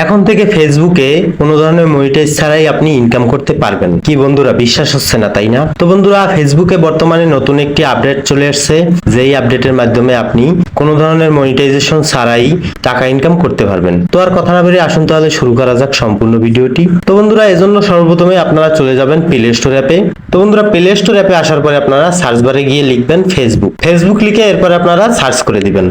এখন থেকে ফেসবুকে কোনো ধরনের মনিটাইজ ছাড়াই আপনি ইনকাম করতে পারবেন। কি বন্ধুরা, বিশ্বাস হচ্ছে না তাই না? তো বন্ধুরা, ফেসবুকে বর্তমানে নতুন একটি আপডেট চলে আসছে, যেই আপডেটের মাধ্যমে আপনি কোনো ধরনের মনিটাইজেশন ছাড়াই টাকা ইনকাম করতে পারবেন। তো আর কথা না বেরিয়ে আসুন তাহলে শুরু করা যাক সম্পূর্ণ ভিডিওটি। তো বন্ধুরা, এজন্য সর্বপ্রথমে আপনারা চলে যাবেন প্লে স্টোর অ্যাপে। তো বন্ধুরা, প্লে স্টোর অ্যাপে আসার পরে আপনারা সার্চ বারে গিয়ে লিখবেন ফেসবুক লিখে এরপরে আপনারা সার্চ করে দিবেন।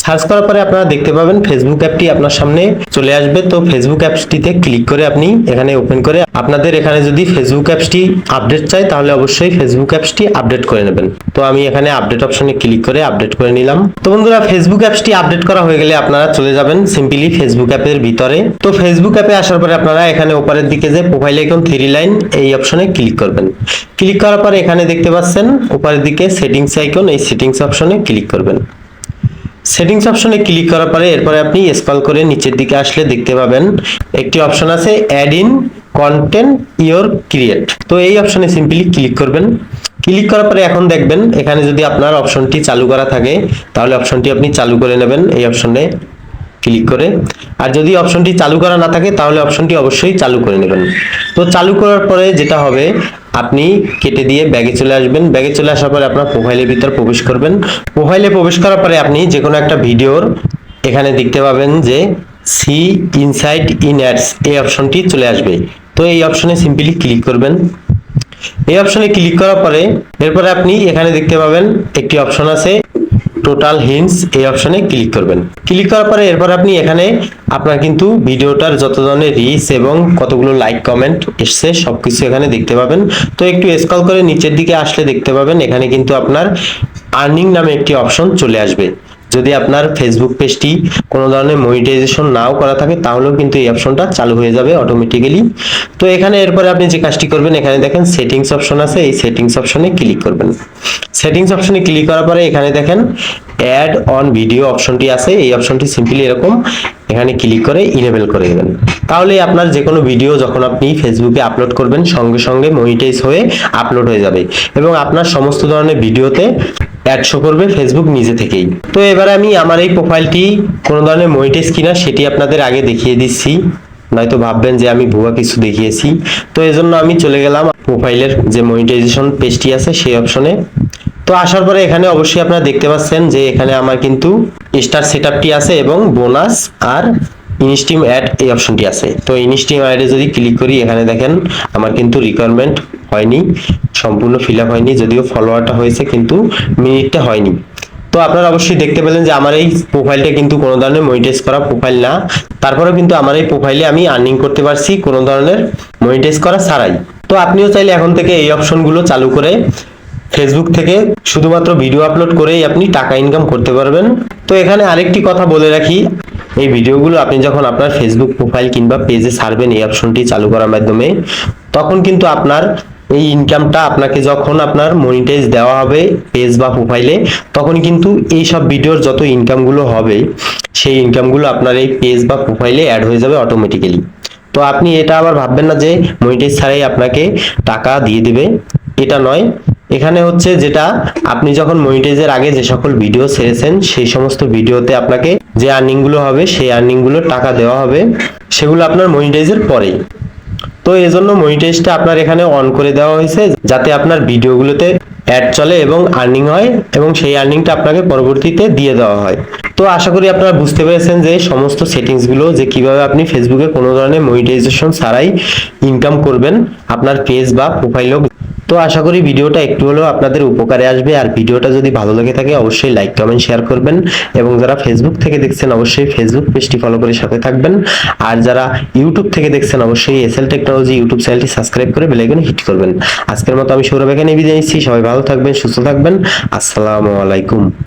সার্চ করার পরে আপনারা দেখতে পাবেন ফেসবুক অ্যাপটি আপনার সামনে চলে আসবে। তো ফেসবুক অ্যাপসটিতে ক্লিক করে আপনি এখানে ওপেন করে আপনাদের এখানে যদি ফেসবুক অ্যাপসটি আপডেট চাই তাহলে অবশ্যই ফেসবুক অ্যাপসটি আপডেট করে নেবেন। তো আমি এখানে আপডেট অপশনে ক্লিক করে আপডেট করে নিলাম। তো বন্ধুরা, ফেসবুক অ্যাপসটি আপডেট করা হয়ে গেলে আপনারা চলে যাবেন সিম্পলি ফেসবুক অ্যাপের ভিতরে। তো ফেসবুক অ্যাপে আসার পরে আপনারা এখানে উপরের দিকে যে প্রোফাইল আইকন 3 লাইন এই অপশনে ক্লিক করবেন। ক্লিক করার পরে এখানে দেখতে পাচ্ছেন উপরের দিকে সেটিংস আইকন, এই সেটিংস অপশনে ক্লিক করবেন। সেটিংস অপশনে ক্লিক করার পরে এরপরে আপনি স্ক্রল করে নিচের দিকে আসলে দেখতে পাবেন একটি অপশন আছে add in content your create. তো এই অপশনে সিম্পলি ক্লিক করবেন। ক্লিক করার পরে এখন দেখবেন এখানে যদি আপনার অপশনটি চালু করা থাকে তাহলে অপশনটি আপনি চালু করে নেবেন এই অপশনে ক্লিক করে। আর যদি অপশনটি চালু করা না থাকে তাহলে অপশনটি অবশ্যই চালু করে নেবেন। তো চালু করার পরে যেটা হবে, আপনি কেটে দিয়ে ব্যাগে চলে আসবেন। ব্যাগে চলে আসার পরে আপনার প্রোফাইলের ভিতর প্রবেশ করবেন। প্রোফাইলে প্রবেশ করার পরে আপনি যে কোনো একটা ভিডিওর এখানে দেখতে পাবেন যে সি ইনসাইট ইন অ্যাডস এই অপশনটি চলে আসবে। তো এই অপশনে সিম্পলি ক্লিক করবেন। এই অপশনে ক্লিক করার পরে এরপরে আপনি এখানে দেখতে পাবেন একটি অপশন আছে টোটাল হিন্টস, এই অপশনে ক্লিক করবেন। ক্লিক করার পরে এরপর আপনি এখানে আপনার কিন্তু ভিডিওটার যত ধরনের রিচ এবং কতগুলো লাইক কমেন্ট এসছে সবকিছু এখানে দেখতে পাবেন। তো একটু স্ক্রল করে নিচের দিকে আসলে দেখতে পাবেন এখানে কিন্তু আপনার আর্নিং নামে একটি অপশন চলে আসবে। যদি আপনার ফেসবুক পেজটি কোনো ধরনের মনিটাইজেশন নাও করা থাকে তাহলেও কিন্তু এই অপশনটা চালু হয়ে যাবে অটোমেটিক্যালি। তো এখানে এরপরে আপনি যে কাজটি করবেন, এখানে দেখেন সেটিংস অপশন আছে, এই সেটিংস অপশনে ক্লিক করবেন। সেটিংস অপশনে ক্লিক করার পরে এখানে দেখেন অ্যাড অন ভিডিও অপশনটি আছে, এই অপশনটি সিম্পলি এরকম এখানে ক্লিক করে ইনেবল করে দেবেন। তাহলে আপনার যে কোনো ভিডিও যখন আপনি ফেসবুকে আপলোড করবেন সঙ্গে সঙ্গে মনিটাইজ হয়ে আপলোড হয়ে যাবে এবং আপনার সমস্ত ধরনের ভিডিওতে অ্যাড শো করবে ফেসবুক নিজে থেকেই। তো এবারে আমি আমার এই প্রোফাইলটি কোনো ধরনের মনিটাইজ কিনা সেটি আপনাদের আগে দেখিয়ে দিচ্ছি, নয়তো ভাববেন যে আমি ভুয়া কিছু দেখিয়েছি। তো এজন্য আমি চলে গেলাম প্রোফাইলের যে মনিটাইজেশন পেজটি আছে সেই অপশনে। তো আসার পরে এখানে অবশ্যই আপনারা দেখতে পাচ্ছেন যে এখানে আমার কিন্তু স্টার সেটআপটি আছে এবং বোনাস আর ইনস্টিম অ্যাড এই অপশনটি আছে। তো ইনস্টিম অ্যাডে যদি ক্লিক করি এখানে দেখেন আমার কিন্তু রিকোয়ারমেন্ট হয়নি, সম্পূর্ণ ফিল আপ হয়নি, যদিও ফলোয়ারটা হয়েছে কিন্তু মিনিটটা হয়নি। তো আপনারা অবশ্যই দেখতে পেলেন যে আমার এই প্রোফাইলটা কিন্তু কোনো ধরনের মনিটাইজ করা প্রোফাইল না, তারপরেও কিন্তু আমার এই প্রোফাইলে আমি আর্নিং করতে পারছি কোনো ধরনের মনিটাইজ করা ছাড়াই। তো আপনিও চাইলে এখন থেকে এই অপশনগুলো চালু করে ফেসবুক থেকে শুধুমাত্র ভিডিও আপলোড করেই আপনি টাকা ইনকাম করতে পারবেন। তো এখানে আরেকটি কথা বলে রাখি, এই ভিডিওগুলো আপনি যখন আপনার ফেসবুক প্রোফাইল কিংবা পেজে ছাড়বেন এই অপশনটি চালু করার মাধ্যমে, তখন কিন্তু আপনার এই ইনকামটা আপনাকে যখন আপনার মনিটাইজ দেওয়া হবে পেজ বা প্রোফাইলে, তখন কিন্তু এই সব ভিডিওর যত ইনকামগুলো হবে সেই ইনকামগুলো আপনার এই পেজ বা প্রোফাইলে অ্যাড হয়ে যাবে অটোমেটিক্যালি। তো আপনি এটা আবার ভাববেন না যে মনিটাইজ ছাড়াই আপনাকে টাকা দিয়ে দিবে, এটা নয়। এখানে হচ্ছে যেটা আপনি যখন মনিটাইজের আগে যে সকল ভিডিও ছেড়েছেন সেই সমস্ত ভিডিওতে আপনাকে যে আর্নিং গুলো হবে সেই আর্নিং গুলোর টাকা দেওয়া হবে, সেগুলো আপনার মনিটাইজের পরেই। তো এজন্য মনিটাইজটা আপনার এখানে অন করে দেওয়া হয়েছে যাতে আপনার ভিডিওগুলোতে অ্যাড চলে এবং আর্নিং হয় এবং সেই আর্নিংটা আপনাকে পরবর্তীতে দিয়ে দেওয়া হয়। তো আশা করি আপনারা বুঝতে পেরেছেন যে সমস্ত সেটিংস গুলো যে কিভাবে আপনি ফেসবুকে কোনো ধরনের মনিটাইজেশন ছাড়াই ইনকাম করবেন আপনার পেজ বা প্রোফাইলও। তো আশা করি ভিডিওটা একটু হলেও আপনাদের উপকারে আসবে। আর ভিডিওটা যদি ভালো লেগে থাকে অবশ্যই লাইক কমেন্ট শেয়ার করবেন এবং যারা ফেসবুক থেকে দেখছেন অবশ্যই ফেসবুক পেজটি ফলো করে সাথে থাকবেন। আর যারা ইউটিউব থেকে দেখছেন অবশ্যই এসএল টেকনোলজি ইউটিউব চ্যানেলটি সাবস্ক্রাইব করে বেল আইকনে হিট করবেন। আজকের মতো আমি সৌরভ এখানে বিদায় নিচ্ছি। সবাই ভালো থাকবেন, সুস্থ থাকবেন। আসসালামু আলাইকুম।